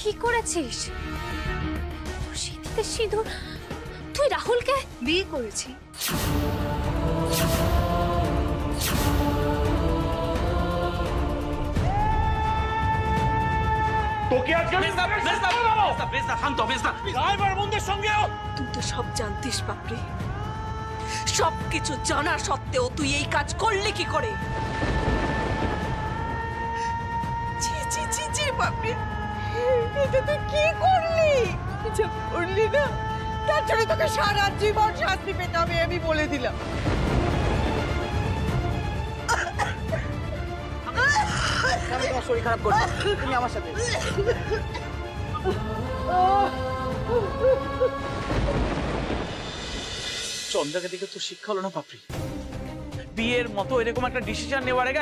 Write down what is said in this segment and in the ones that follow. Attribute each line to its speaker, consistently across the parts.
Speaker 1: কি করেছিস? সিঁথিতে সিঁদুর? তুই রাহুলকে
Speaker 2: বিয়ে করেছি।
Speaker 3: তোকে আজকে
Speaker 2: তুই তো সব জানতিস বাপরে, সবকিছু জানা সত্ত্বেও তুই এই কাজ করলি কি করে? ছি ছি ছি ছি বাপরে, এটা তুই কি করলি? যা করলি না, তার জন্য তোকে সারা জীবন শাস্তি পেতে হবে, আমি বলে দিলাম।
Speaker 4: আমি তোমার শরীর খারাপ করছি, তুমি আমার সাথে।
Speaker 3: চন্দ্রাকে দেখে তো শিক্ষা হলো না পাপড়ি। বিয়ের মতো এরকম একটা ডিসিশন নেওয়ার আগে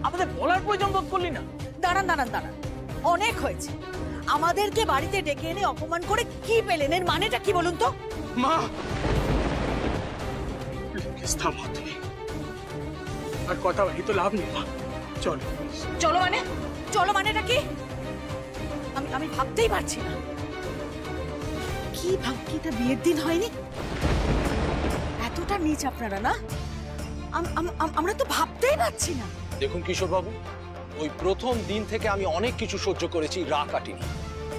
Speaker 3: আমাদের বলার প্রয়োজন বোধ করলি না?
Speaker 2: দাঁড়ান দাঁড়ান দাঁড়ান, অনেক হয়েছে। আমাদেরকে বাড়িতে ডেকে এনে অপমান করে কি পেলেন, এর মানেটা কি বলুন তো?
Speaker 3: মা থামো তুমি, আর কথা বলি তো লাভ নেই। মা চলো।
Speaker 2: চলো মানে? চলো মানেটা কি? আমি ভাবতেই পারছি না। কি ভাবকিটা বিয়ের দিন হয়নি? এতটা নিচ আপনারা না? আমরা তো ভাবতেই পারছি না।
Speaker 5: দেখুন কিশোর বাবু, ওই প্রথম দিন থেকে আমি অনেক কিছু সহ্য করেছি, রাগ কাটিনি,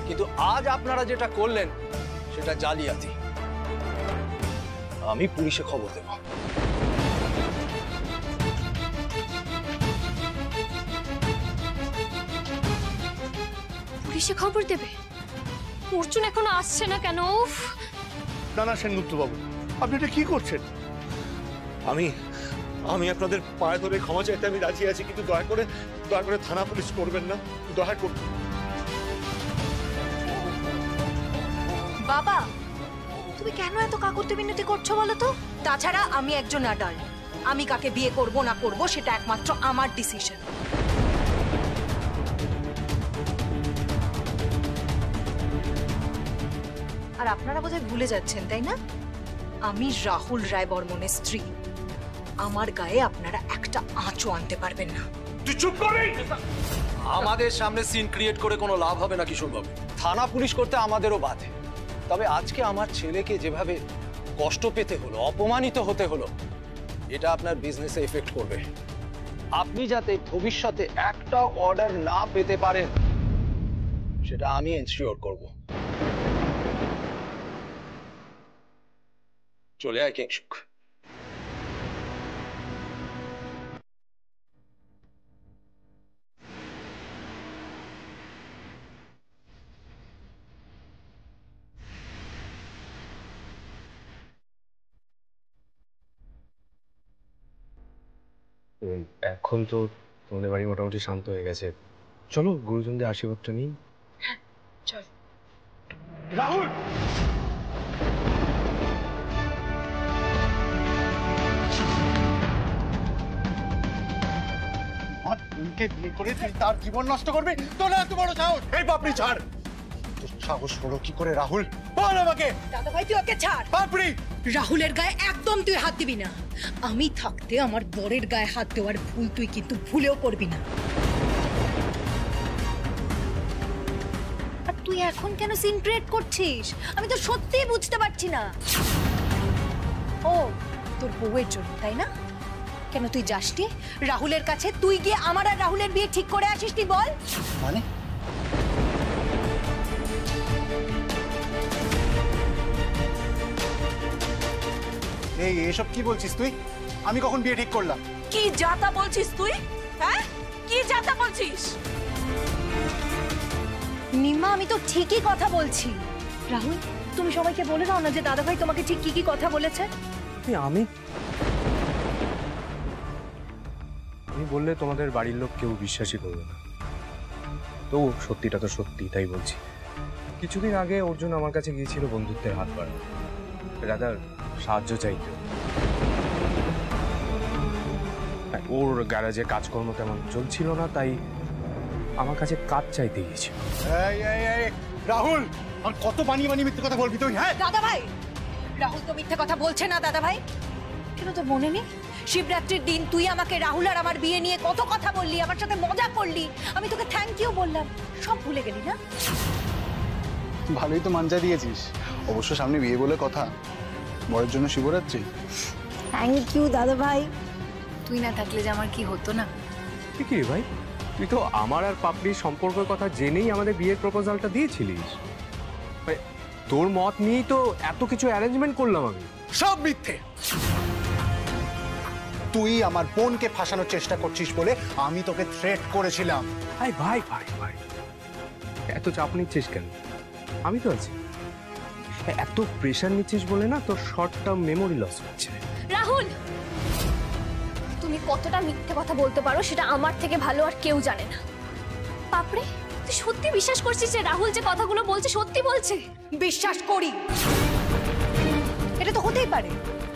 Speaker 5: কিন্তু আজ আপনারা যেটা করলেন সেটা জালিয়াতি। আমি পুলিশে খবর দেব।
Speaker 1: পুলিশে খবর দেবে? অর্জুন এখনো আসছে না কেন? উফ!
Speaker 6: না না সেনগুপ্ত বাবু, আপনি এটা কি করছেন? আমি আপনাদের পায়ে ধরে ক্ষমা চাইতে আমি রাজি আছি, কিন্তু দয়া করে থানা পুলিশ করবেন না, দয়া করে।
Speaker 7: বাবা, তুমি কেন এত কাকুতি মিনতি করছো বলো তো? তাছাড়া আমি একজন অ্যাডাল্ট, আমি কাকে বিয়ে করব না করব সেটা একমাত্র আমার ডিসিশন। আর আপনারা বোধহয় ভুলে যাচ্ছেন, তাই না? আমি রাহুল রায় বর্মনের স্ত্রী। আমার গায়ে আপনারা একটা আঁচও আনতে পারবেন না।
Speaker 6: তুই চুপ করে।
Speaker 5: আমাদের সামনে সিন ক্রিয়েট করে কোনো লাভ হবে না কিশোর বাবু। থানা পুলিশ করতে আমাদেরও বাধে, তবে আজকে আমার ছেলেকে যেভাবে কষ্ট পেতে হলো, অপমানিত হতে হলো, এটা আপনার বিজনেসে এফেক্ট করবে। আপনি যাতে ভবিষ্যতে একটা অর্ডার না পেতে পারেন সেটা আমি এনশিওর করব। চলে আয় কিংসুক।
Speaker 8: এখন তো তোমাদের বাড়ি মোটামুটি শান্ত হয়ে গেছে, চলো গুরুজনদের আশীর্বাদটা নিই।
Speaker 2: চল।
Speaker 6: রাহুল, বিয়ে করে তুই তার জীবন নষ্ট করবি? তোর এত বড় সাহস! এই পাপড়ি ছাড়! তোর সাহস হলো কি করে রাহুল? বল আমাকে।
Speaker 2: দাদা ভাই তুই ওকে ছাড়।
Speaker 6: পাপড়ি,
Speaker 2: রাহুলের গায়ে একদম তুই হাত দিবি না। আমি থাকতে আমার বরের গায়ে হাত দেওয়ার ভুল তুই কিন্তু ভুলেও করবি না।
Speaker 7: আর তুই এখন কেন সিন ক্রিয়েট করছিস? আমি তো সত্যিই বুঝতে পারছি না। ও, তোর বউয়ের জন্য, তাই না? কেন তুই যাসনি রাহুলের কাছে? তুই গিয়ে আমার আর রাহুলের বিয়ে ঠিক করে আসিস, তুই বল।
Speaker 6: মানে এই এসব কি বলছিস তুই? আমি কখন বিয়ে ঠিক করলাম?
Speaker 2: কি যাতা বলছিস তুই? হ্যাঁ, কি যাতা বলছিস?
Speaker 7: নিমা, আমি তো ঠিকই কথা বলছি। রাহুল, তুমি সবাইকে বলে দাও না যে দাদাভাই তোমাকে ঠিক কি কি কথা বলেছে।
Speaker 8: আমি বললে তোমাদের বাড়ির লোক কেউ বিশ্বাসই করবে না, তো সত্যিটা তো সত্যি, তাই বলছি। কিছুদিন আগে অর্জুন আমার কাছে গিয়েছিল বন্ধুত্বের হাত বাড়ানো, রাদার সাহায্য চাইতে। ওর গ্যারাজে কাজকর্ম তেমন চলছিল না, তাই আমার কাছে কাজ চাইতে গিয়েছিল।
Speaker 6: রাহুল, আর কত বানিয়ে বানিয়ে মিথ্যে কথা বলবি তুই? হ্যাঁ
Speaker 7: দাদাভাই, রাহুল তো মিথ্যে কথা বলছে না। দাদাভাই, কেন তোর মনে নেই শিবরাত্রির দিন তুই আমাকে রাহুল আর আমার বিয়ে নিয়ে কত কথা বললি, আমার সাথে মজা করলি, আমি তোকে থ্যাংক ইউ বললাম, সব ভুলে গেলি না?
Speaker 6: ভালোই তো মাঞ্জা দিয়েছিস। অবশ্য সামনে বিয়ে বলে কথা, বরের জন্য শিবরাত্রি।
Speaker 7: থ্যাংক ইউ দাদা ভাই। তুই না থাকলে যে আমার কি হতো না।
Speaker 8: কি ভাই, তুই তো আমার আর পাপড়ির সম্পর্কের কথা জেনেই আমাদের বিয়ের প্রপোজালটা দিয়েছিলিস। ভাই, তোর মত নিয়েই তো এত কিছু অ্যারেঞ্জমেন্ট করলাম আমি।
Speaker 6: সব মিথ্যে। তুই আমার বোনকে ফাঁসানোর চেষ্টা করছিস বলে আমি তোকে থ্রেট করেছিলাম।
Speaker 8: ভাই ভাই ভাই ভাই, এত চাপ নিচ্ছিস কেন? আমি তো আছি। এত প্রেশার নিচ্ছিস বলে না তোর শর্ট টার্ম মেমোরি লস হচ্ছে।
Speaker 1: রাহুল, তুমি কতটা মিথ্যে কথা বলতে পারো সেটা আমার থেকে ভালো আর কেউ জানে না। বাপরে, তুই সত্যি বিশ্বাস করছিস যে রাহুল যে কথাগুলো বলছে সত্যি বলছে?
Speaker 7: বিশ্বাস করি। এটা তো হতেই পারে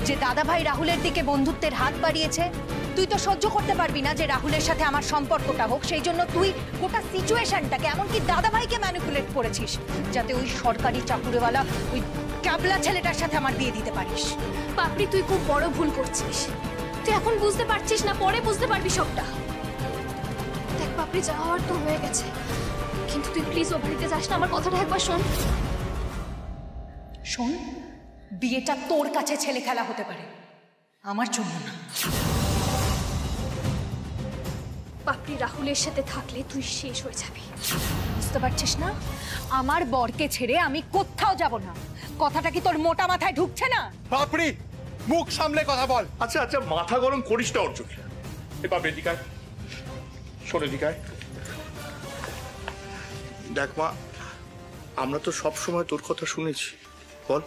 Speaker 7: যে দাদা ভাই রাহুলের দিকে বন্ধুত্বের হাত বাড়িয়েছে। তুই তো সহ্য করতে পারবি না যে রাহুলের সাথে আমার সম্পর্কটা হোক, সেই জন্য তুই গোটা সিচুয়েশনটাকে এমনকি দাদা ভাইকে ম্যানিপুলেট করেছিস যাতে ওই সরকারি চাকুরিওয়ালা ওই ক্যাবলা ছেলেটার সাথে আমার বিয়ে দিতে পারিস।
Speaker 1: বাপরে, তুই খুব বড় ভুল করছিস। তুই এখন বুঝতে পারছিস না, পরে বুঝতে পারবি সবটা। দেখ বাপরে, যা হওয়ার তো হয়ে গেছে, কিন্তু তুই প্লিজ ও বাড়িতে যাস না। আমার কথাটা একবার শোন।
Speaker 7: শোন, বিয়েটা তোর কাছে ছেলে খেলা হতে পারে, আমার জন্য না।
Speaker 1: বাপরি, রাহুলের সাথে থাকলে তুই শেষ হয়ে যাবি।
Speaker 7: বুঝতে পারছিস না? আমার বরকে ছেড়ে আমি কোথাও যাব না। কথাটা কি তোর মোটা মাথায় ঢুকছে না?
Speaker 6: বাপরি, মুখ সামলে কথা বল।
Speaker 9: আচ্ছা আচ্ছা, মাথা গরম করিস না অর্জুন। এবার এদিকায় শোন, এদিকায় দেখ মা, আমরা তো সব সময় তোর কথা শুনেছি, বল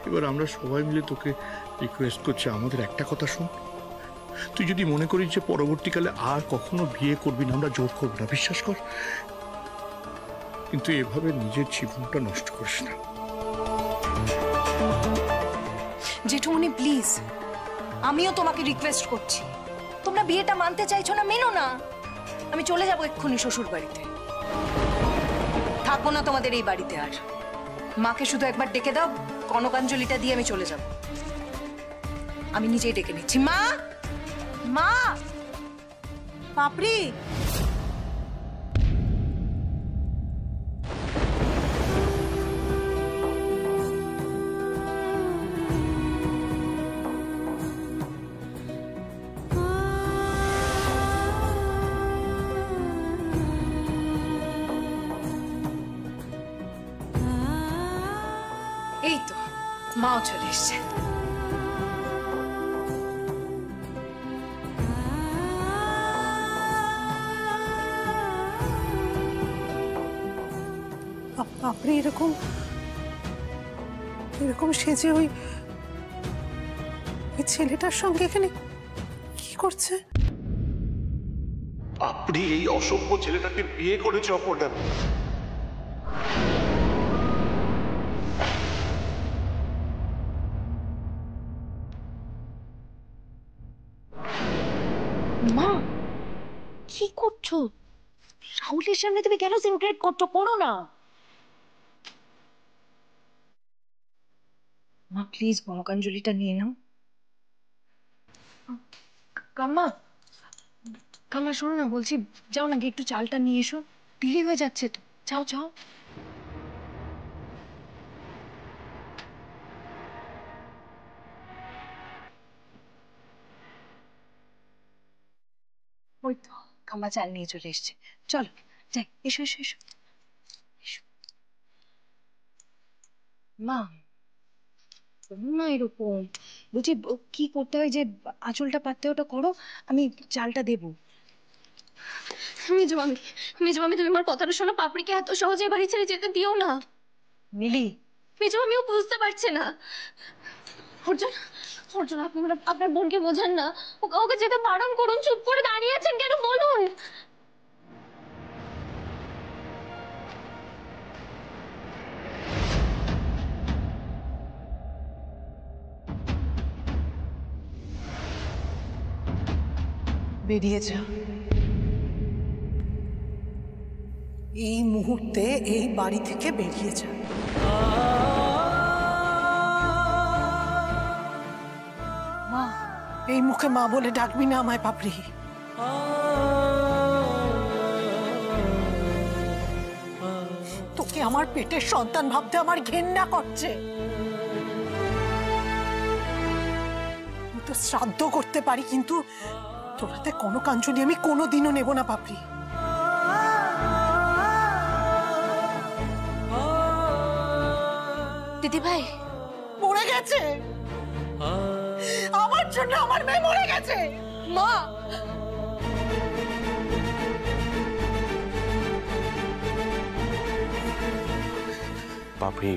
Speaker 9: এবার আমরা সবাই মিলে তোকে রিকোয়েস্ট করছি, আমাদের একটা কথা শোন। তুই যদি মনে করিস যে পরবর্তীকালে আর কখনো বিয়ে করবি না, আমরা জোর করবো না, বিশ্বাস কর, কিন্তু এভাবে নিজের জীবনটা নষ্ট করিস না।
Speaker 7: জেঠুমনি প্লিজ, আমিও তোমাকে রিকোয়েস্ট করছি, তোমরা বিয়েটা মানতে চাইছো না, মেনো না। আমি চলে যাবো এক্ষুনি শ্বশুর বাড়িতে, থাকবো না তোমাদের এই বাড়িতে আর। মাকে শুধু একবার ডেকে দাও, কনকাঞ্জলিটা দিয়ে আমি চলে যাব। আমি নিজেই ডেকে নিচ্ছি। মা, মা, পাপড়ি। এই তো মাও চলে এসছে।
Speaker 2: আপনি এরকম এরকম সেজে ওই ছেলেটার সঙ্গে এখানে কি করছে?
Speaker 9: আপনি এই অসভ্য ছেলেটাকে বিয়ে করেছে অপর্ণা।
Speaker 7: মা, কি করছো? রাহুলের সামনে তুমি কেন সিনক্রেট করছো? করো না মা, প্লিজ কনকাঞ্জলিটা নিয়ে নাও। কাম্মা, কাম্মা শোনো না, বলছি যাও না, গিয়ে একটু চালটা নিয়ে এসো, দেরি হয়ে যাচ্ছে তো। যাও যাও। ওই তো কাম্মা চাল নিয়ে চলে এসছে। চলো যাই, এসো এসো এসো এসো। মা না এরকম, বলছি কি করতে হয়, যে আঁচলটা পাততে ওটা করো, আমি চালটা দেবো।
Speaker 1: মেজো মামি, মেজো মামি, তুমি আমার কথাটা শোনো। পাপড়িকে এত সহজে বাড়ি ছেড়ে যেতে দিও না।
Speaker 7: মিলি,
Speaker 1: মেজো মামিও বুঝতে পারছে না। অর্জুন, অর্জুন, আপনি আপনার বোনকে বোঝান না, ওকে যেতে বারণ করুন। চুপ করে দাঁড়িয়ে আছেন কেন, বলুন।
Speaker 2: বেরিয়ে যা, এই মুহূর্তে এই বাড়ি থেকে বেরিয়ে যা। মা, এই মুখে মা বলে ডাকবি না আমায় পাপড়ি। তোর তোকে আমার পেটের সন্তান ভাবতে আমার ঘেন্না করছে। আমি তো শ্রাদ্ধ করতে পারি, কিন্তু তোরাতে কোনো কাঞ্চনি আমি কোনোদিনও নেব না পাপড়ি।
Speaker 1: দিদি ভাই
Speaker 2: মরে গেছে, আমার জন্য আমার মেয়ে মরে গেছে।
Speaker 1: মা,
Speaker 8: পাপড়ি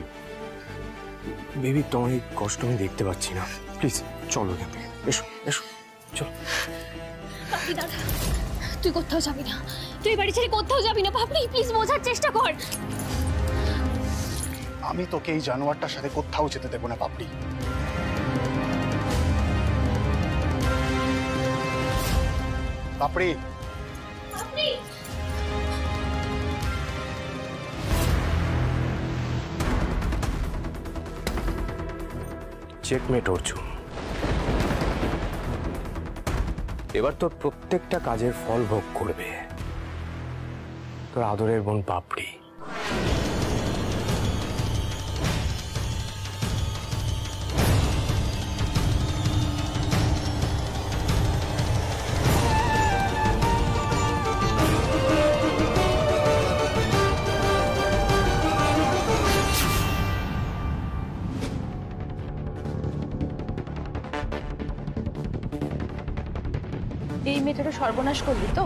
Speaker 8: বেবি, তোমার এই কষ্ট আমি দেখতে পাচ্ছি না, প্লিজ চলো এখান থেকে, এসো এসো চলো।
Speaker 1: পাপড়ি দাদা, তুই কোথাও যাবি না, তুই বাড়ি ছেড়ে কোথাও যাবি না। পাপড়ি প্লিজ বোঝার চেষ্টা কর।
Speaker 6: আমি তোকে এই জানোয়ারটার সাথে কোথাও যেতে দেবো না পাপড়ি। পাপড়ি,
Speaker 1: পাপড়ি,
Speaker 8: চেকমেট অর্জুন, এবার তোর প্রত্যেকটা কাজের ফল ভোগ করবে তোর আদরের বোন পাপড়ি।
Speaker 7: এই মেয়েটারও সর্বনাশ করলি তো?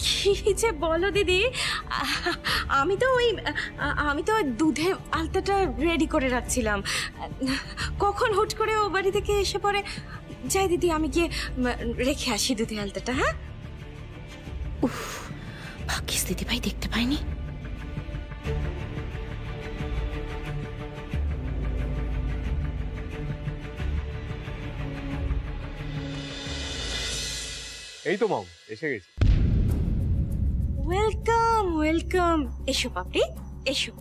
Speaker 10: কি যে বলো দিদি, আমি তো দুধে আলতাটা রেডি করে রাখছিলাম, কখন হুট করে ও বাড়ি থেকে এসে পড়ে। যাই দিদি, আমি গিয়ে রেখে আসি দুধে আলতাটা। হ্যাঁ, উফ, ভাগ্যিস দিদি ভাই দেখতে পাইনি।
Speaker 8: এই তো মাম, এসে গেছি।
Speaker 10: ওয়েলকাম ওয়েলকাম, এসো পাপড়ি এসো।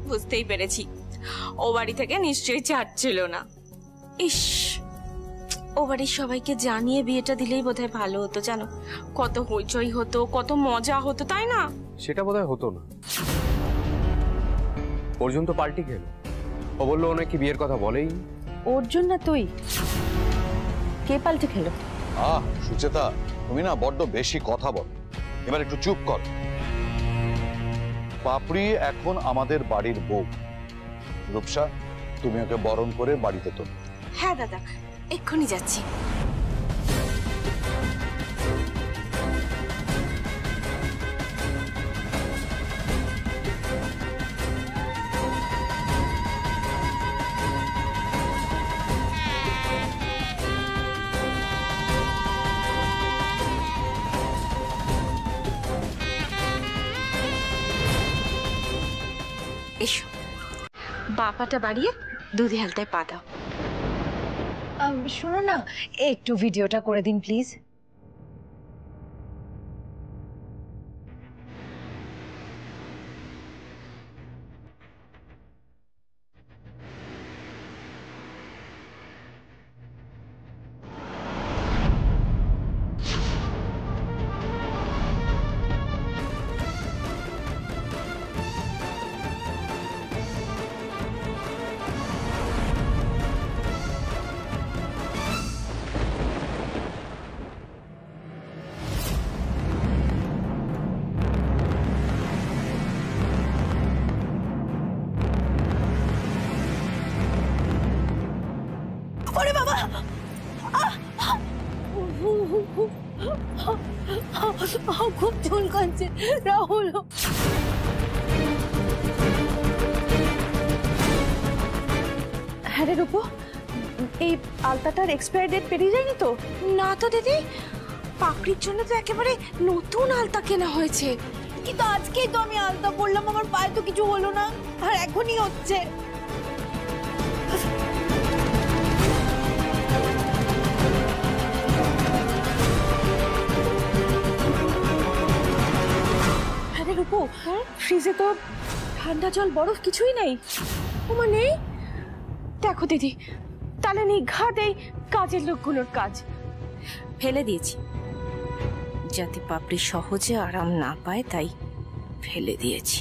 Speaker 10: বুঝতেই পেরেছি ও বাড়ি থেকে নিশ্চয়ই ছাড়ছিল না। ইস, ও বাড়ির সবাইকে জানিয়ে বিয়েটা দিলেই বোধহয় ভালো হতো, জানো কত হইচই হতো, কত মজা হতো, তাই না?
Speaker 8: সেটা বোধহয় হতো না। অর্জুন তো পাল্টি খেলো, ও বললো ও নাকি বিয়ের কথা বলেই।
Speaker 7: অর্জুন না তুই? কে পাল্টে খেলো?
Speaker 11: সুচেতা, তুমি না বড্ড বেশি কথা বল, এবার একটু চুপ কর। পাপড়ি এখন আমাদের বাড়ির বউ। রূপসা, তুমি ওকে বরণ করে বাড়িতে তোলো।
Speaker 10: হ্যাঁ দাদা, এক্ষুনি যাচ্ছি। এসো, বাপাটা বাড়িয়ে দুধে হালতায় পা দাও।
Speaker 7: শোনো না, একটু ভিডিওটা করে দিন প্লিজ। ওরে বাবা, খুব চুলকাচ্ছে রাহুল। হ্যাঁ রে রূপো, এই আলতাটার এক্সপায়ার ডেট পেরিয়ে যায়নি তো?
Speaker 10: না তো দিদি, পাপড়ির জন্য তো একেবারে নতুন আলতা কেনা হয়েছে।
Speaker 7: কিন্তু আজকেই তো আমি আলতা পরলাম, আমার পায়ে তো কিছু হলো না, আর এখনই হচ্ছে।
Speaker 10: আরে রূপো, ফ্রিজে তো ঠান্ডা জল বরফ কিছুই নেই। ও মানে দেখো দিদি, তাহলে নিঘাত এই কাজের লোকগুলোর কাজ। ফেলে দিয়েছি, যাতে পাপড়ি সহজে আরাম না পায় তাই ফেলে দিয়েছি।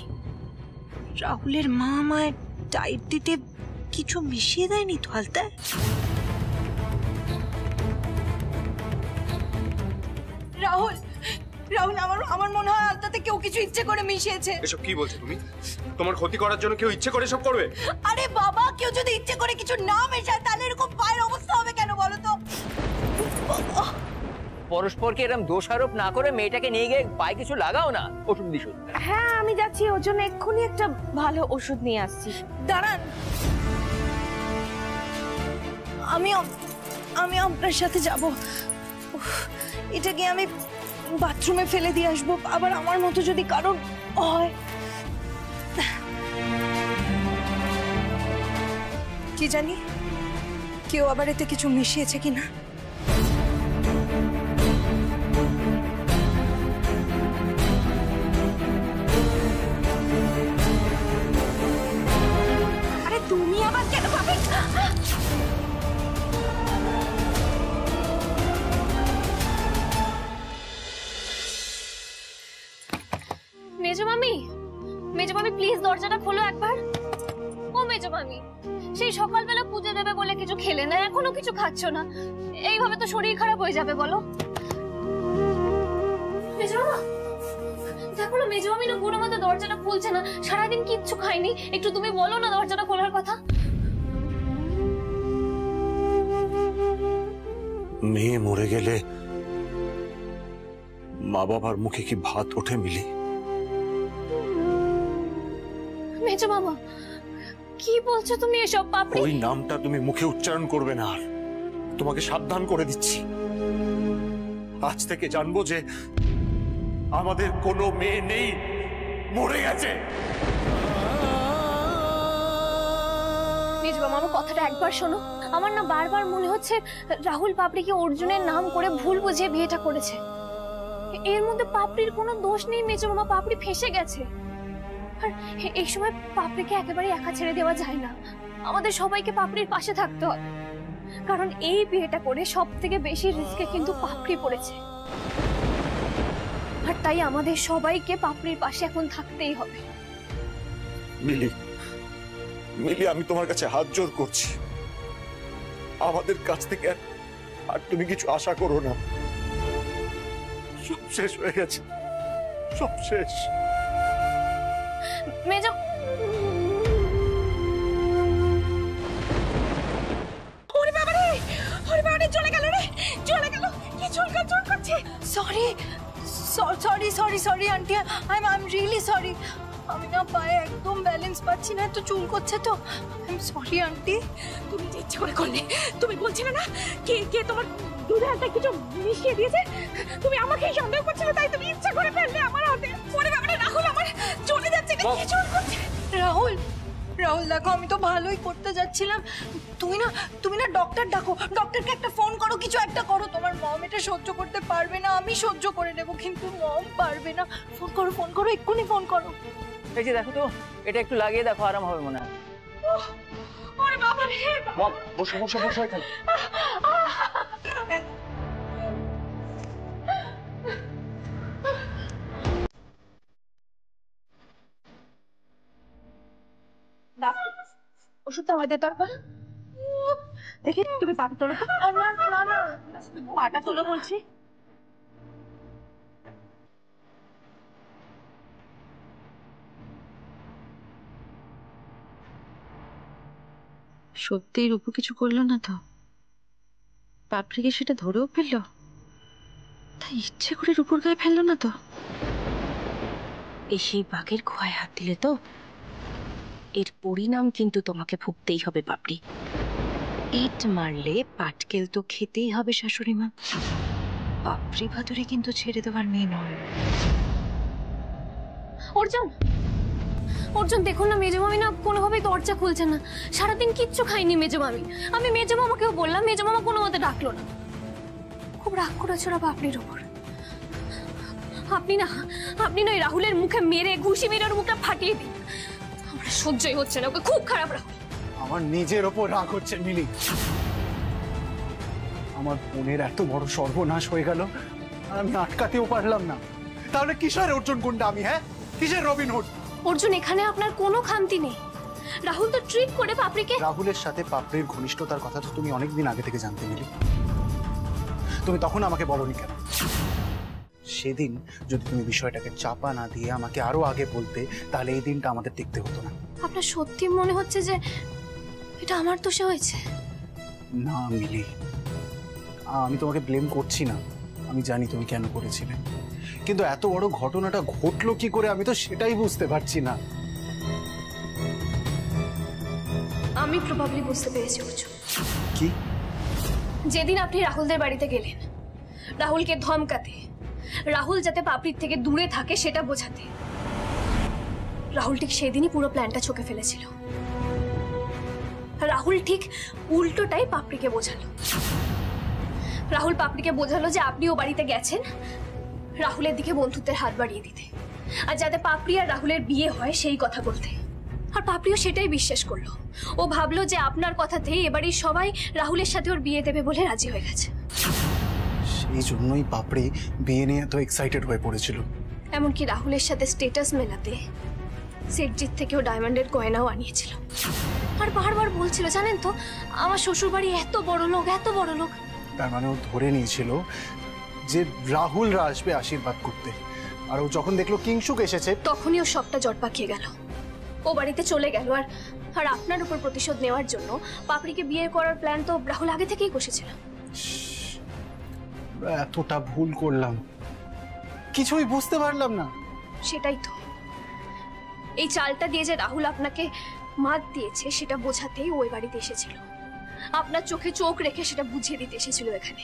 Speaker 7: রাহুলের মা আমায় ডায়েট দিতে কিছু মিশিয়ে দেয়নি তো আলতায়? রাহুল, রাহুল, আমার মনে হয় আলতাতে কেউ কিছু ইচ্ছে করে মিশিয়েছে।
Speaker 8: এসব কি বলছো তুমি? তোমার ক্ষতি করার জন্য কেউ ইচ্ছে করে সব করবে?
Speaker 7: আরে বাবা, কেউ যদি ইচ্ছে করে কিছু না মেশায় তাহলে এরকম পায়ের অবস্থা হবে কেন বলো তো?
Speaker 4: পরস্পরকে এরকম দোষারোপ না করে মেয়েটাকে নিয়ে গিয়ে পায়ে কিছু লাগাও না, ওষুধ দিস।
Speaker 10: হ্যাঁ আমি যাচ্ছি, ওর জন্য এক্ষুনি একটা ভালো ওষুধ নিয়ে আসছি।
Speaker 7: দাঁড়ান, আমি আপনার সাথে যাব। এটাকে আমি বাথরুমে ফেলে দিয়ে আসবো, আবার আমার মতো যদি কারণ হয়। কি জানি কেউ আবার এতে কিছু মিশিয়েছে কিনা।
Speaker 10: আরে তুমি আবার কেন পাবে?
Speaker 1: মেজো মামি, মেজো মামি প্লিজ দরজাটা খোলো একবার। ও মেজো মামি, সেই সকালবেলা পুজো দেবে বলে কিছু খেলে না, এখনো কিছু খাচ্ছ না, এইভাবে তো শরীর খারাপ হয়ে যাবে বলো। মেজো মামা দেখো না, মেজো মামি না কোনো মতো দরজাটা খুলছে না, সারাদিন কিচ্ছু খাইনি, একটু তুমি বলো না দরজাটা খোলার কথা।
Speaker 12: মেয়ে মরে গেলে মা বাবার মুখে কি ভাত ওঠে মিলি?
Speaker 1: মেজো মামা কি বলছো তুমি এসব? পাপড়ি,
Speaker 12: ওই নামটা তুমি মুখে উচ্চারণ করবে না আর। তোমাকে সাবধান করে দিচ্ছি, আজ থেকে জানবো যে আমাদের কোনো মেয়ে নেই, মরে গেছে।
Speaker 1: মেজো মামা আমার কথাটা একবার শোনো। আমার না বারবার মনে হচ্ছে রাহুল পাপড়িকে অর্জুনের নাম করে ভুল বুঝিয়ে বিয়েটা করেছে। এর মধ্যে পাপড়ির কোনো দোষ নেই মেজো মামা, পাপড়ি ফেঁসে গেছে। আর এই সময় পাপড়িকে একেবারে একা ছেড়ে দেওয়া যায় না, আমাদের সবাইকে পাপড়ির পাশে থাকতে হবে, কারণ এই বিয়েটা করে সব থেকে বেশি রিস্কে কিন্তু পাপড়ি পড়েছে। আর তাই আমাদের সবাইকে পাপড়ির পাশে এখন থাকতেই হবে।
Speaker 12: মিলি, মিলি, আমি তোমার কাছে হাত জোর করছি, আমাদের কাছ থেকে আর তুমি কিছু আশা করো না। সব শেষ হয়ে গেছে, সব শেষ।
Speaker 1: মেজো
Speaker 7: ওরে বাবা রে, ওরে বাবা রে, চলে গেল রে, চলে গেল। কি চুলকা চুল করছে। Sorry sorry sorry sorry aunty, I am really sorry. আমি না পায়ে একদম ব্যালেন্স পাচ্ছি না, তো চুল করছে তো। I am sorry aunty.
Speaker 10: তুমি যে ইচ্ছে করে করলে, তুমি বলছিলে না কে কে তোমার দুধে হাতে কিছু মিশিয়ে দিয়েছে, তুমি আমাকেই সন্দেহ করছিলে, তাই তুমি ইচ্ছে করে ফেললে আমার হাতে। ওরে বাবা রে, রাহুল আমার চলে যাচ্ছে, কি চুল করছে।
Speaker 7: রাহুল, রাহুল দেখো, আমি তো ভালোই করতে যাচ্ছিলাম। তুমি না ডক্টর ডাকো, ডক্টরকে একটা ফোন করো, কিছু একটা করো। তোমার মম এটা সহ্য করতে পারবে না, আমি সহ্য করে নেব, কিন্তু মম পারবে না। ফোন করো, এক্ষুনি ফোন করো।
Speaker 4: এই যে দেখো তো, এটা একটু লাগিয়ে দেখো, আরাম হবে মনে হয়।
Speaker 10: ওরে বাবা রে,
Speaker 6: মম বসো বসো বসো এখানে।
Speaker 10: ওষুধটা আমাদের দরকার। দেখি তুমি পাটা তোলো। পাটা তোলো বলছি।
Speaker 2: সত্যি রূপু কিছু করলো না তো? পাপড়িকে সেটা ধরেও ফেললো? তাই ইচ্ছে করে রূপুর গায়ে ফেললো না তো?
Speaker 10: এই সেই বাঘের খোয়ায় হাত দিলে তো এর পরিণাম কিন্তু তোমাকে ভুগতেই হবে পাপড়ি। ইট মারলে পাটকেল তো খেতেই হবে শাশুড়ি মা।
Speaker 2: পাপড়ি ভাদুরী কিন্তু ছেড়ে দেওয়ার মেয়ে নয়।
Speaker 1: অর্জুন, অর্জুন দেখো না, মেজো মামি না কোনোভাবেই দরজা খুলছে না, সারাদিন কিচ্ছু খাইনি মেজো মামি। আমি মেজো মামাকেও বললাম, মেজো মামা কোনো মতে ডাকলো না। খুব রাগ করেছে ওরা পাপড়ির উপর। আপনি না ওই রাহুলের মুখে মেরে ঘুষি মেরে ওর মুখটা ফাটিয়ে দিন। আমার সহ্যই হচ্ছে না, ওকে খুব খারাপ রাহুল।
Speaker 6: আমার নিজের ওপর রাগ হচ্ছে মিলি। আমার বোনের এত বড় সর্বনাশ হয়ে গেল, আর আমি আটকাতেও পারলাম না। তাহলে কিসের অর্জুন গুন্ডা আমি? হ্যাঁ, কিসের রবিনহুড?
Speaker 1: অর্জুন, এখানে আপনার কোনো খামতি নেই। রাহুল তো ট্রিট করে পাপড়িকে।
Speaker 6: রাহুলের সাথে পাপড়ির ঘনিষ্ঠতার কথা তো তুমি অনেকদিন আগে থেকে জানতে মিলি। তুমি তখন আমাকে বলনি কেন? সেদিন যদি তুমি বিষয়টাকে চাপা না দিয়ে আমাকে আরো আগে বলতে, তাহলে এই দিনটা আমাদের দেখতে হতো না।
Speaker 1: আপনার সত্যি মনে হচ্ছে যে এটা আমার দোষে হয়েছে?
Speaker 6: না মিলি, আমি তোমাকে ব্লেম করছি না। আমি জানি তুমি কেন করেছিলে, কিন্তু এত বড় ঘটনাটা ঘটলো কি করে আমি তো সেটাই বুঝতে পারছি না।
Speaker 1: আমি প্রবাবলি বুঝতে পেরেছি অর্জুন।
Speaker 6: কি?
Speaker 1: যেদিন আপনি রাহুলদের বাড়িতে গেলেন রাহুলকে ধমকাতে, রাহুল যাতে পাপড়ির থেকে দূরে থাকে সেটা বোঝাতে, রাহুল ঠিক সেদিনই পুরো প্ল্যানটা ছকে ফেলেছিল। রাহুল ঠিক উল্টোটাই পাপড়িকে বোঝালো। রাহুল পাপড়িকে বোঝালো যে আপনি ও বাড়িতে গেছেন রাহুলের দিকে বন্ধুত্বের হাত বাড়িয়ে দিতে, আর যাতে পাপড়ি আর রাহুলের বিয়ে হয় সেই কথা বলতে। আর পাপড়িও সেটাই বিশ্বাস করলো। ও ভাবলো যে আপনার কথাতেই এবারই সবাই রাহুলের সাথে ওর বিয়ে দেবে বলে রাজি হয়ে গেছে।
Speaker 6: সেই জন্যই পাপড়ি বিয়ে নিয়ে এত এক্সাইটেড হয়ে পড়েছিল।
Speaker 1: এমনকি রাহুলের সাথে স্ট্যাটাস মেলাতে সেটজিৎ থেকেও ডায়মন্ডের গয়নাও আনিয়েছিল। আর বারবার বলছিল, জানেন তো আমার শ্বশুর বাড়ি এত বড় লোক, এত বড় লোক।
Speaker 6: তার মানে ও ধরে নিয়েছিল যে রাহুলরা আসবে আশীর্বাদ করতে, আর ও যখন দেখলো কিংশুক এসেছে
Speaker 1: তখনই ও সবটা জট পাকিয়ে গেল। ও বাড়িতে চলে গেল। আর আপনার উপর প্রতিশোধ নেওয়ার জন্য পাপড়িকে বিয়ে করার প্ল্যান তো রাহুল আগে থেকেই কষেছিল।
Speaker 6: এতটা ভুল করলাম, কিছুই বুঝতে পারলাম না।
Speaker 1: সেটাই তো, এই চালটা দিয়ে যে রাহুল আপনাকে মাত দিয়েছে সেটা বোঝাতেই ওই বাড়িতে এসেছিল। আপনার চোখে চোখ রেখে সেটা বুঝিয়ে দিতে এসেছিল এখানে।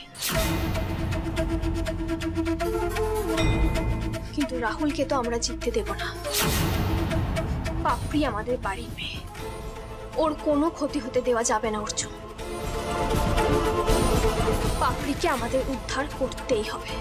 Speaker 1: কিন্তু রাহুলকে তো আমরা জিততে দেব না। পাপড়ি আমাদের বাড়ির মেয়ে, ওর কোনো ক্ষতি হতে দেওয়া যাবে না অর্জুন। পাপড়িকে আমাদের উদ্ধার করতেই হবে।